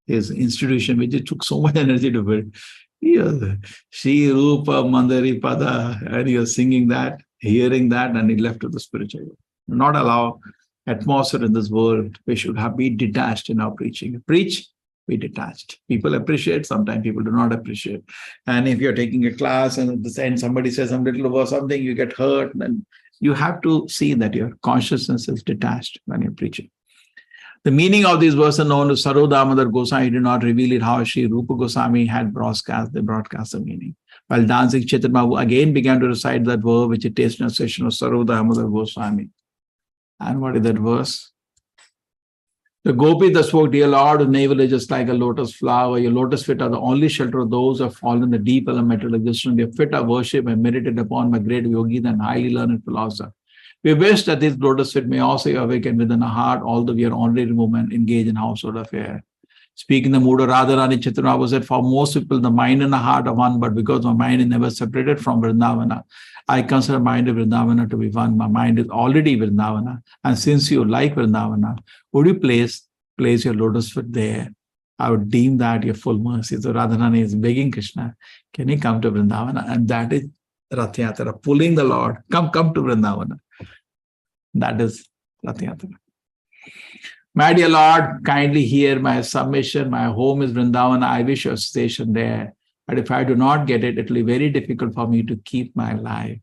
His institution, which it took so much energy to build. Shri Rupa Mandari Pada, and he was singing that, hearing that, and he left to the spiritual world. Not allow atmosphere in this world. We should be detached in our preaching. Preach, be detached. People appreciate, sometimes people do not appreciate. And if you're taking a class and at the end somebody says some little about something, you get hurt, then you have to see that your consciousness is detached when you're preaching. The meaning of these verses known to Sarvodamodar Goswami did not reveal it how Sri Rupa Goswami had broadcast the meaning. While dancing, Chaitanya Mahaprabhu again began to recite that verse which it takes in a session of Sarvodamodar Goswami. And what is that verse? The Gopi thus spoke, dear Lord, the navel is just like a lotus flower. Your lotus feet are the only shelter of those who have fallen in the deep elemental existence. Their feet are worshipped and meditated upon by great yogis and highly learned philosophers. We wish that this lotus feet may also awaken within our heart, although we are already women engaged in household affair. Speaking the mood of Radharani, Chaitanya Mahaprabhu said, for most people, the mind and the heart are one, but because my mind is never separated from Vrindavana, I consider mind of Vrindavana to be one. My mind is already Vrindavana. And since you like Vrindavana, would you place your lotus foot there? I would deem that your full mercy. So Radharani is begging Krishna, can you come to Vrindavana? And that is Rath Yatra, pulling the Lord, come to Vrindavana. That is Rath Yatra. My dear Lord, kindly hear my submission. My home is Vrindavana. I wish your station there. But if I do not get it, it will be very difficult for me to keep my life.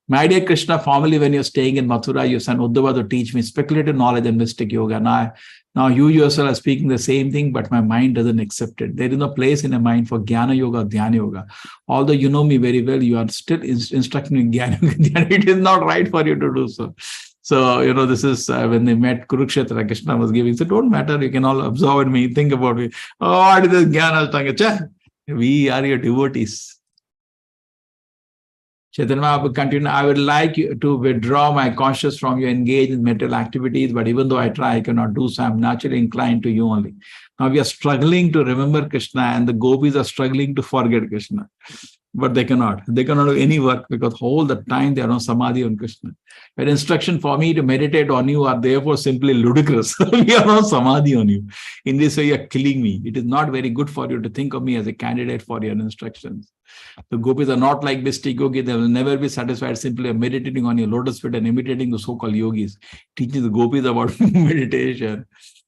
My dear Krishna, formerly when you're staying in Mathura, you sent Uddhava to teach me speculative knowledge and mystic yoga. Now you yourself are speaking the same thing, but my mind doesn't accept it. There is no place in a mind for Jnana Yoga, Dhyana Yoga. Although you know me very well, you are still instructing me Jnana Yoga. It is not right for you to do so. So, this is when they met Kurukshetra, Krishna was giving, so don't matter, you can all absorb in me, think about me. Oh, what is this Jnana? We are your devotees. Chaitanya Mahaprabhu continued, I would like you to withdraw my conscience from you, engage in material activities, but even though I try, I cannot do so. I'm naturally inclined to you only. Now we are struggling to remember Krishna, and the gopis are struggling to forget Krishna. But they cannot. They cannot do any work because all the time they are on samadhi on Krishna. Your instruction for me to meditate on you are therefore simply ludicrous. We are on samadhi on you. In this way, you are killing me. It is not very good for you to think of me as a candidate for your instructions. The gopis are not like mystic yogis. They will never be satisfied simply meditating on your lotus feet and imitating the so-called yogis. Teaching the gopis about meditation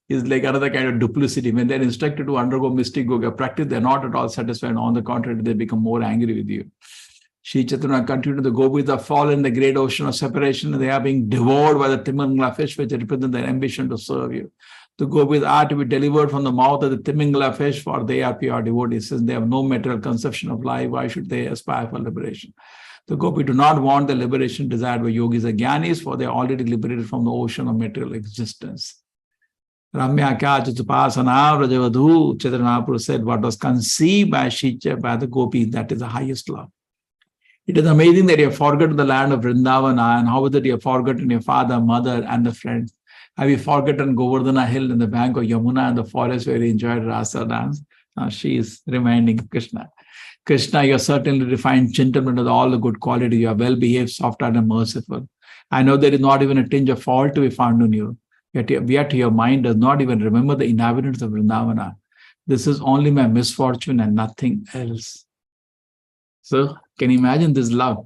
is like another kind of duplicity. When they're instructed to undergo mystic yoga practice, they're not at all satisfied. On the contrary, they become more angry with you. Sri Chaitanya continued, the gopis are fallen in the great ocean of separation, and they are being devoured by the Timangala fish, which represent their ambition to serve you. The gopis are to be delivered from the mouth of the Timangala fish, for they are pure devotees. Since they have no material conception of life, why should they aspire for liberation? The gopis do not want the liberation desired by yogis or jnanis, for they are already liberated from the ocean of material existence. Ramya Kya Chutupasana Rajavadhu, Chaitanya Mahaprabhu said, what was conceived by Shicha, by the gopis, that is the highest love. It is amazing that you have forgotten the land of Vrindavana, and how is it you have forgotten your father, mother, and the friends? Have you forgotten Govardhana hill in the bank of Yamuna and the forest where you enjoyed rasa dance? Now she is reminding Krishna. Krishna, you are certainly refined gentleman with all the good qualities. You are well behaved, soft and merciful. I know there is not even a tinge of fault to be found in you. Yet your mind does not even remember the inhabitants of Vrindavana. This is only my misfortune and nothing else. So can you imagine this love?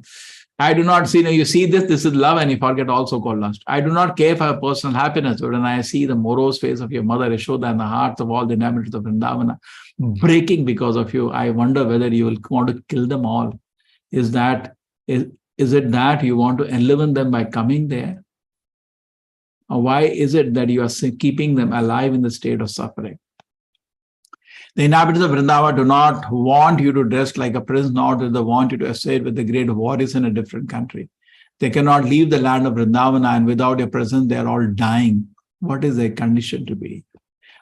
I do not see, you see this is love, and you forget also called lust. I do not care for your personal happiness, but when I see the morose face of your mother Yashoda and the hearts of all the inhabitants of Vrindavana breaking because of you, I wonder whether you will want to kill them all. Is it that you want to enliven them by coming there? Or why is it that you are keeping them alive in the state of suffering? The inhabitants of Vrindavan do not want you to dress like a prince, nor do they want you to associate with the great warriors in a different country. They cannot leave the land of Vrindavana, and without your presence, they are all dying. What is their condition to be?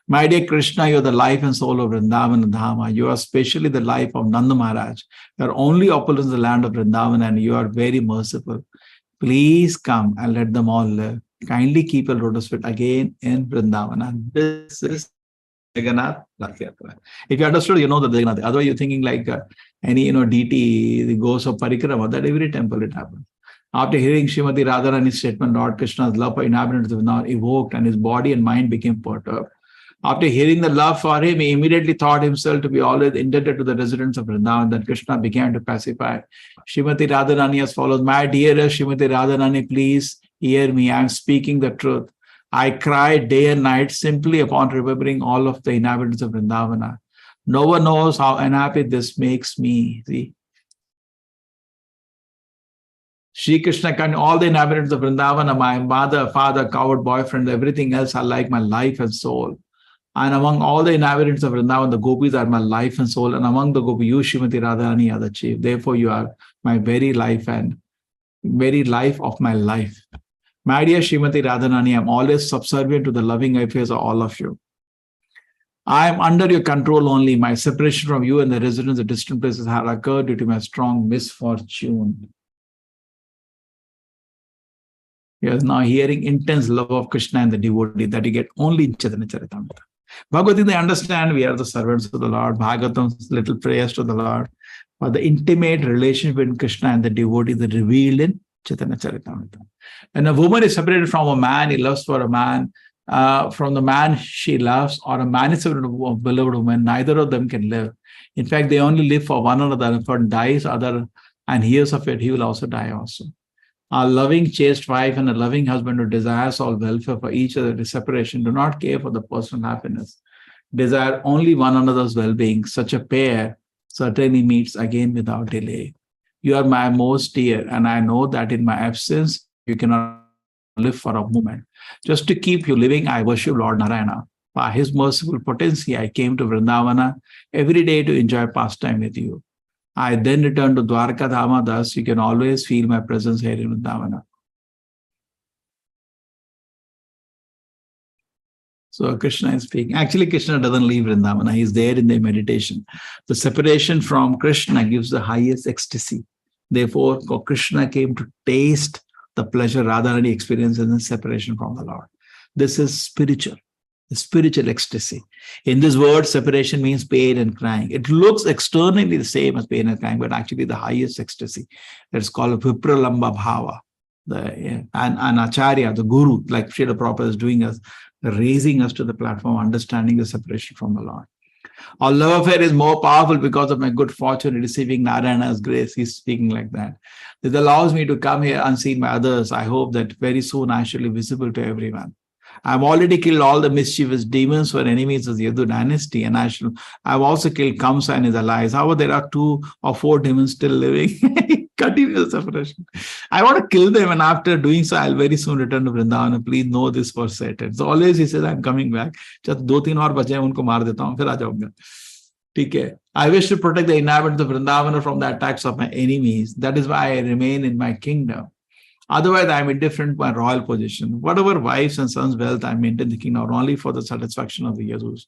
My dear Krishna, you are the life and soul of Vrindavan Dhama. You are especially the life of Nanda Maharaj. You are only opulence in the land of Vrindavan, and you are very merciful. Please come and let them all live. Kindly keep your lotus feet again in Vrindavan. And this is Jagannath Rath Yatra. If you understood, you know that Jagannath. Otherwise, you're thinking like any deity, the ghost of Parikrama, that every temple it happens. After hearing Srimati Radharani's statement, Lord Krishna's love for inhabitants of Vrindavan evoked, and his body and mind became perturbed. After hearing the love for him, he immediately thought himself to be always indebted to the residents of Vrindavan. Then Krishna began to pacify Srimati Radharani as follows: My dearest Srimati Radharani, please hear me. I am speaking the truth. I cry day and night simply upon remembering all of the inhabitants of Vrindavana. No one knows how unhappy this makes me. See? Shri Krishna, all the inhabitants of Vrindavana, my mother, father, coward, boyfriend, everything else are like my life and soul. And among all the inhabitants of Vrindavan, the gopis are my life and soul. And among the gopis, you, Srimati Radharani, are the chief. Therefore, you are my very life and very life of my life. My dear Srimati Radharani, I am always subservient to the loving affairs of all of you. I am under your control only. My separation from you and the residents of distant places have occurred due to my strong misfortune. You are now hearing intense love of Krishna and the devotee that you get only in Chaitanya Charitamrita. Bhagavad Gita, they understand we are the servants of the Lord. Bhagavatam's little prayers to the Lord. But the intimate relationship between Krishna and the devotee is revealed in Chaitanya Charitamrita. When a woman is separated from a man he loves for a man, from the man she loves, or a man is separated from a beloved woman, neither of them can live. In fact, they only live for one another. If one dies other and hears of it, he will also die also. A loving, chaste wife and a loving husband who desires all welfare for each other's separation do not care for the personal happiness, desire only one another's well-being. Such a pair certainly meets again without delay. You are my most dear, and I know that in my absence, you cannot live for a moment. Just to keep you living, I worship Lord Narayana. By his merciful potency, I came to Vrindavana every day to enjoy pastime with you. I then returned to Dwarka Dhama, thus you can always feel my presence here in Vrindavana. So Krishna is speaking. Actually, Krishna doesn't leave Vrindavana. He's there in the meditation. The separation from Krishna gives the highest ecstasy. Therefore, Krishna came to taste the pleasure Radharani experiences in separation from the Lord. This is spiritual. The spiritual ecstasy. In this word, separation means pain and crying. It looks externally the same as pain and crying, but actually the highest ecstasy. That's called Vipralamba Bhava. And Acharya, the Guru, like Srila Prabhupada is doing us, raising us to the platform, understanding the separation from the Lord. Our love affair is more powerful because of my good fortune in receiving Narayana's grace. He's speaking like that. This allows me to come here unseen by others. I hope that very soon I shall be visible to everyone. I've already killed all the mischievous demons who are enemies of the Yadu dynasty, and I've also killed Kamsa and his allies. However, there are 2 or 4 demons still living. Continuous separation. I want to kill them, and after doing so, I'll very soon return to Vrindavana. Please know this for certain. So always he says, I'm coming back. Just 2-3 और बचे हैं उनको मार देता हूँ, फिर आ जाऊंगा. ठीक है. I wish to protect the inhabitants of Vrindavana from the attacks of my enemies. That is why I remain in my kingdom. Otherwise, I am indifferent to my royal position. Whatever wives and sons' wealth I maintain the kingdom, not only for the satisfaction of the Yazus.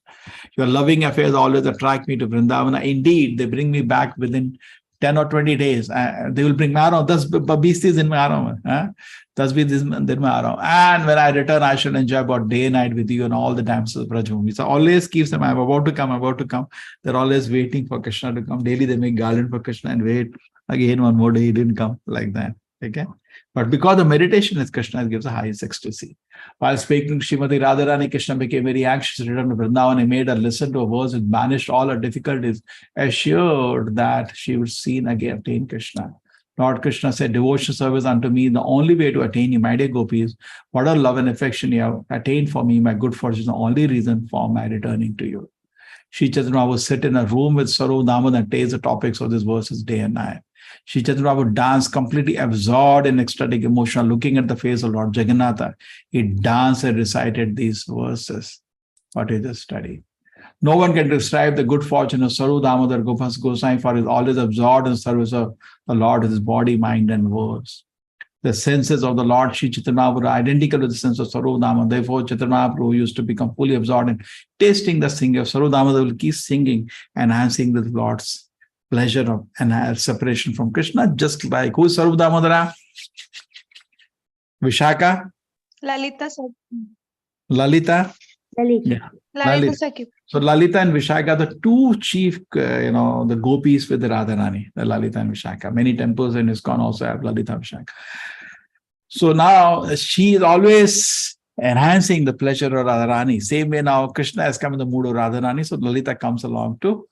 Your loving affairs always attract me to Vrindavana. Indeed, they bring me back within 10 or 20 days. They will bring me around. 10 20 दिन में आ रहा हूँ मैं. 10-20 दिन में आ रहा हूँ. And when I return, I shall enjoy about day and night with you and all the damsels of Brajbhumi. So always keeps them, I'm about to come. They're always waiting for Krishna to come. Daily they make garland for Krishna and wait. Again, one more day he didn't come, like that. Okay. But because the meditation is Krishna, it gives the highest ecstasy. While speaking to Srimati Radharani, Krishna became very anxious, returned to Vrindavan. He made her listen to a verse which banished all her difficulties, assured that she would soon again attain Krishna. Lord Krishna said, devotion service unto me, the only way to attain you, my dear gopis. What a love and affection you have attained for me, my good fortune is the only reason for my returning to you. Sri Chaitanya would sit in a room with Saru Damodar and taste the topics of these verses day and night. Sri Chaitanya would dance completely absorbed in ecstatic emotion, looking at the face of Lord Jagannath. He danced and recited these verses. What is the study? No one can describe the good fortune of Saru Damodar Gosai, for he is always absorbed in the service of the Lord with his body, mind, and words. The senses of the Lord Sri Chaitanya were identical with the sense of Saru Damodar. Therefore, Chaitanya Prabhu used to become fully absorbed in tasting the singing of Saru Damodar, will keep singing, enhancing the Lord's pleasure of and separation from Krishna, just like who is Saru Damodara? Vishaka? Lalita Sakhi. Lalita? Lalita. Lalita Sakhi. So Lalita and Vishaka, the two chief, the gopis with the Radharani, the Lalita and Vishaka. Many temples in ISKCON also have Lalita and Vishaka. So now she is always enhancing the pleasure of Radharani. Same way now Krishna has come in the mood of Radharani. So Lalita comes along to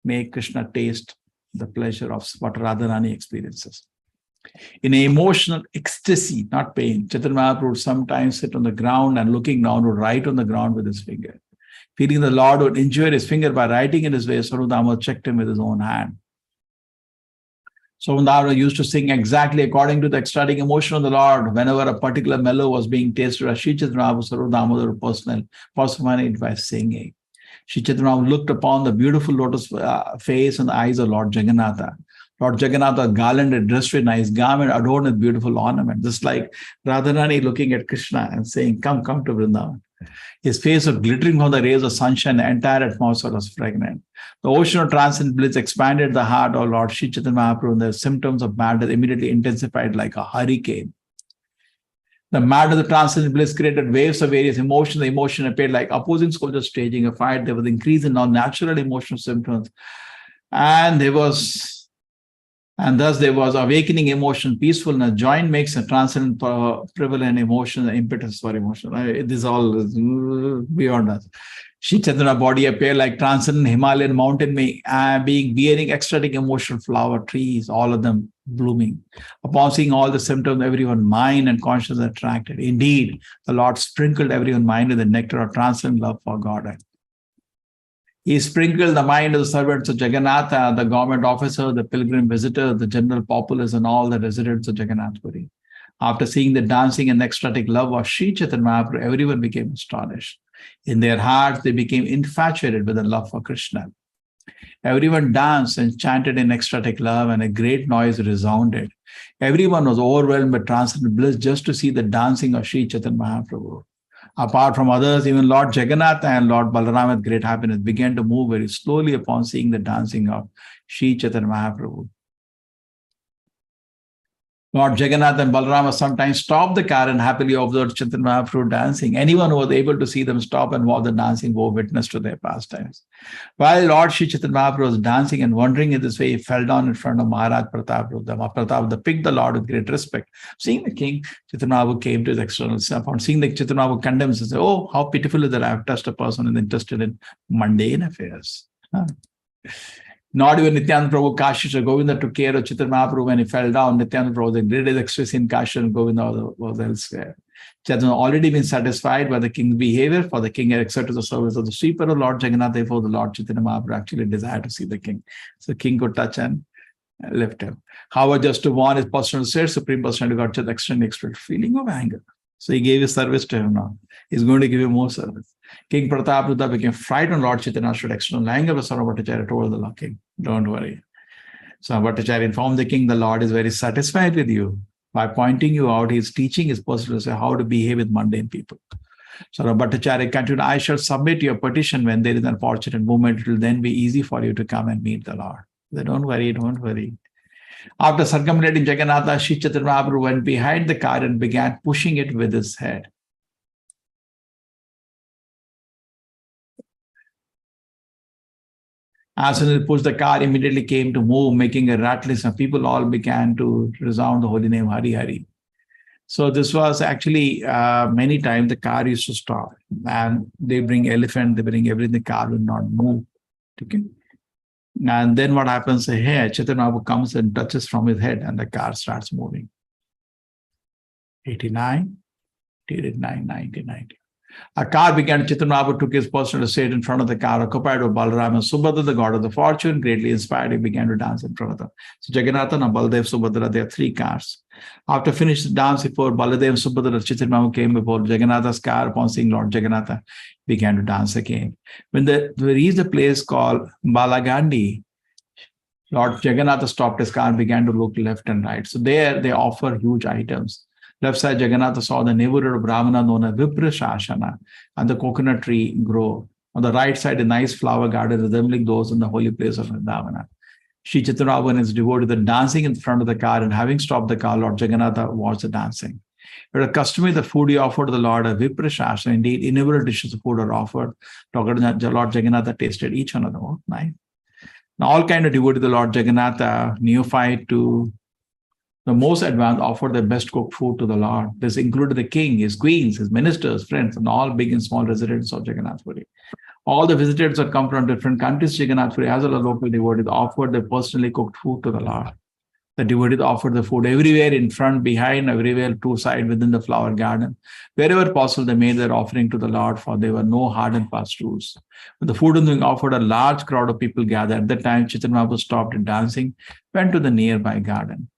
make Krishna taste the pleasure of what Radharani experiences. In an emotional ecstasy, not pain, Chaitanya Mahaprabhu would sometimes sit on the ground and looking down would write on the ground with his finger. Feeling the Lord would injure his finger by writing in his way, Saru Damodar checked him with his own hand. So Damodar used to sing exactly according to the ecstatic emotion of the Lord. Whenever a particular mellow was being tasted, Sri Chaitanya Mahaprabhu, Saru Damodar personifying it by singing. Sri Chaitanya Mahaprabhu looked upon the beautiful lotus face and the eyes of Lord Jagannath. Lord Jagannath, garlanded, dressed with nice garment, adorned with beautiful ornament, just like Radharani looking at Krishna and saying, come to Vrindavan. His face was glittering from the rays of sunshine, the entire atmosphere was fragrant. The ocean of transcendent bliss expanded the heart of Lord Sri Chaitanya Mahaprabhu, and the symptoms of madness immediately intensified like a hurricane. The madness of transcendent bliss created waves of various emotions. The emotion appeared like opposing soldiers staging a fight. There was increase in non-natural emotional symptoms. And thus there was awakening emotion, peacefulness. Joint makes a transcendent prevalent emotion, the impetus for emotion. This all is beyond us. Sri Chaitanya body appeared like transcendent Himalayan mountain, bearing ecstatic emotional flower trees, all of them blooming. Upon seeing all the symptoms, everyone's mind and consciousness attracted. Indeed, the Lord sprinkled everyone's mind with the nectar of transcendent love for God. He sprinkled the mind of the servants of Jagannath, the government officer, the pilgrim visitor, the general populace, and all the residents of Jagannath Puri. After seeing the dancing and ecstatic love of Sri Chaitanya Mahaprabhu, everyone became astonished. In their hearts, they became infatuated with the love for Krishna. Everyone danced and chanted in ecstatic love, and a great noise resounded. Everyone was overwhelmed by transcendent bliss just to see the dancing of Sri Chaitanya Mahaprabhu. Apart from others, even Lord Jagannath and Lord Balaram with great happiness began to move very slowly upon seeing the dancing of Sri Chaitanya Mahaprabhu. Lord Jagannath and Balaram sometimes stopped the car and happily observed Chaitanya Mahaprabhu dancing. Anyone who was able to see them stop and watch the dancing bore witness to their pastimes. While Lord Sri Chaitanya Mahaprabhu was dancing and wandering in this way, he fell down in front of Maharaj Pratap. Pratap picked the Lord with great respect. Seeing the king, Chaitanya Mahaprabhu came to his external self. On seeing the Chaitanya Mahaprabhu condemns, he said, "Oh, how pitiful is that I have touched a person who is interested in mundane affairs." Not even Nityananda Prabhu Kashi, Govinda took care of Chaitanya Mahaprabhu when he fell down. Nityananda Prabhu was in great ecstasy in Kashi, and Govinda was elsewhere. Chaitanya had already been satisfied by the king's behavior, for the king had accepted the service of the sweeper of Lord Jagannath. Therefore, the Lord Chaitanya Mahaprabhu actually desired to see the king. So the king could touch and lift him. However, just to warn his personal state, Supreme Personality got the extremely expressed feeling of anger. So he gave his service to him now. He's going to give him more service. King Pratapruta became frightened. Lord Chaitanya showed external anger, but Sarva Bhattacharya told the king, "Don't worry." So Bhattacharya informed the king, "The Lord is very satisfied with you. By pointing you out, he is teaching his person to say how to behave with mundane people." So Bhattacharya continued, "I shall submit your petition when there is an unfortunate moment. It will then be easy for you to come and meet the Lord." He said, don't worry. After circumambulating Jagannatha, Sri Chaitanya Mahaprabhu went behind the car and began pushing it with his head. As soon as he pushed, the car immediately came to move, making a rattling sound. People all began to resound the holy name Hari Hari. So this was actually many times the car used to stop, and they bring elephant, they bring everything, the car will not move. Okay. And then what happens here, Chaitanya Mahaprabhu comes and touches from his head and the car starts moving. 89, 89, 90, 90. A car began, Chaitanya Mahaprabhu took his personal seat in front of the car, occupied with Balaram and Subhadra, the god of the fortune, greatly inspired, he began to dance in front of them. So Jagannath and Baladev, Subhadra, there are three cars. After finished the dance before Baladev and Subhadra, Chaitanya Mahaprabhu came before Jagannatha's car. Upon seeing Lord Jagannatha, began to dance again. When they reached a place called Balagandi, Lord Jagannatha stopped his car and began to look left and right. So there they offer huge items. Left side, Jagannatha saw the neighborhood of Brahmana known as Viprashashana and the coconut tree grow. On the right side, a nice flower garden resembling those in the holy place of Vrindavana. Sri Chaitanya Mahaprabhu and his devotees were dancing in front of the car, and having stopped the car, Lord Jagannatha watched the dancing. It was customary the food he offered to the Lord as Viprashashana. Indeed, innumerable dishes of food are offered. Lord Jagannatha tasted each one of them. Oh, nice. Now, all kind of devotees, the Lord Jagannatha, neophyte to the most advanced, offered the best cooked food to the Lord. This included the king, his queens, his ministers, friends, and all big and small residents of Jagannath Puri. All the visitors had come from different countries. Jagannath Puri, as well as local devotees, offered the personally cooked food to the Lord. The devotees offered the food everywhere, in front, behind, everywhere, two sides, within the flower garden. Wherever possible, they made their offering to the Lord, for there were no hard and fast rules. When the food was being offered, a large crowd of people gathered. At that time, Chaitanya Mahaprabhu stopped at dancing, went to the nearby garden.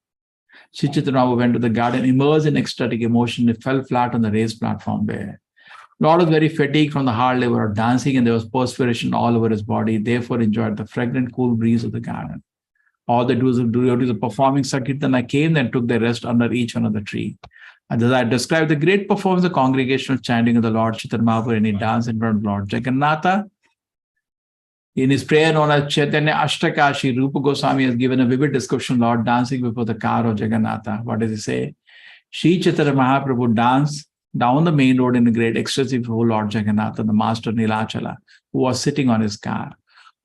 Sri Chaitanya Mahaprabhu went to the garden, immersed in ecstatic emotion. He fell flat on the raised platform there. Lord was very fatigued from the hard labor of dancing, and there was perspiration all over his body. Therefore, enjoyed the fragrant, cool breeze of the garden. All the devotees of performing Sankirtana came and took their rest under each one of the tree. And as I described the great performance of congregational chanting of the Lord Chaitanya Mahaprabhu, and he danced in front of Lord Jagannatha. In his prayer known as Chaitanya Ashtaka, Sri Rupa Goswami has given a vivid description of Lord dancing before the car of Jagannatha. What does he say? Sri Chaitanya Mahaprabhu danced down the main road in a great ecstasy before Lord Jagannatha, the master Nilachala, who was sitting on his car.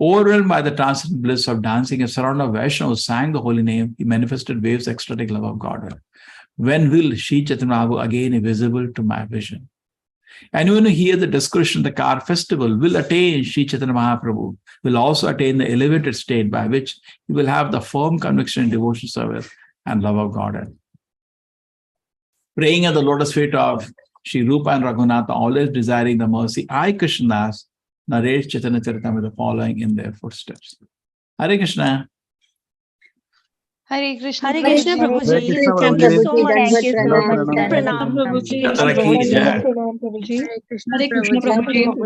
Overwhelmed by the transcendent bliss of dancing, a surrounded of Vaishnavas sang the holy name. He manifested waves of ecstatic love of God. When will Sri Chaitanya Mahaprabhu again be visible to my vision? Anyone who hears the description of the car festival will attain Sri Chaitanya Mahaprabhu, will also attain the elevated state by which he will have the firm conviction in devotion service and love of God. Praying at the lotus feet of Sri Rupa and Raghunatha, always desiring the mercy, I, Krishnadas, narrate Chaitanya Charitamrita following in their footsteps. Hare Krishna. Hare Krishna. Hare Krishna, Prabhuji. Thank you so much. Thank you so much. Pranam, Prabhuji. Yatra ki jai. Pranam, Prabhuji. Hare Krishna Prabhuji.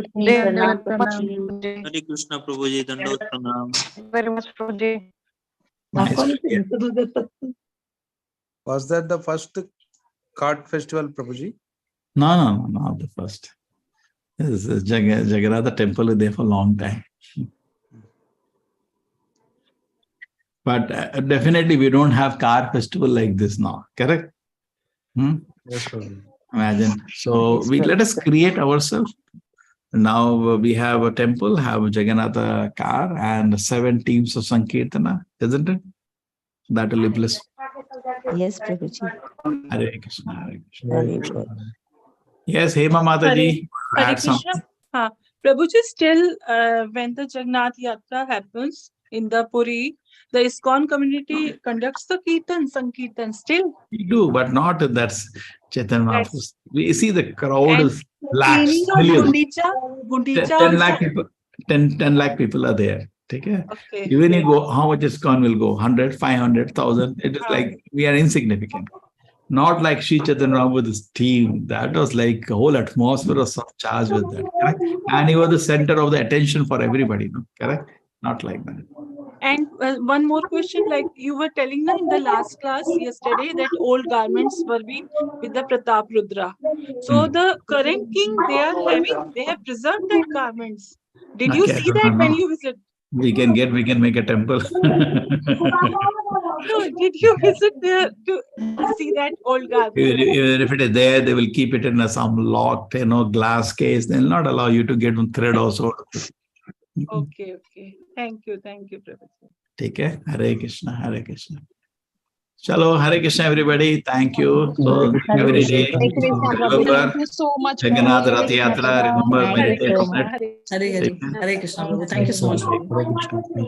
Hare Krishna Prabhuji, Dandavata Pranam. Very much Prabhuji. Nice. Yeah. Was that the first cart festival, Prabhuji? No, not the first. This is Jagannath temple is there for a long time. But definitely we don't have car festival like this now, correct? Yes, Prabhuji. Imagine. So let us create ourselves. Now we have a temple, have a Jagannatha car and 7 teams of Sankirtana, isn't it? That will be bliss. Yes, Prabhuji. Hare Krishna, Hare Krishna. Very good. Yes, Hema Mataji. Hare add some. Krishna. Prabhuji, still when the Jagannath Yatra happens in the Puri, the ISKCON community conducts the Kirtan, Sankirtan still. We do, but not that's Chaitanya Mahaprabhu. We see the crowd And is lakhs, cleaning of millions. Gundicha 10 lakh also. people, 10 lakh people are there. Okay. Okay. Even you go, how much ISKCON will go? 100, 500, 1,000. It is like we are insignificant. Not like Sri Chaitanya Mahaprabhu with his team. That was like a whole atmosphere was charged with that. Correct? And he was the center of the attention for everybody. No? Correct? Not like that. And one more question, like you were telling na in the last class yesterday that old garments were being with the Pratap Rudra. So the current king, they have preserved that garments. Did you Okay, see that when you visit? we can make a temple. No, did you visit there to see that old garment? Even if it is there, they will keep it in some locked, glass case. They'll not allow you to get on thread also. Okay. Thank you, Prabhuji. Take care. Hare Krishna, Hare Krishna. Chalo, Hare Krishna, everybody. Thank you. So every day, remember Thank you so much. Jagannath Prabhu. Rath Yatra. Remember, Thank you meditate so on much. it. Hare Krishna. Hare Krishna, Prabhu. Thank you so much, Prabhu. Hare Krishna.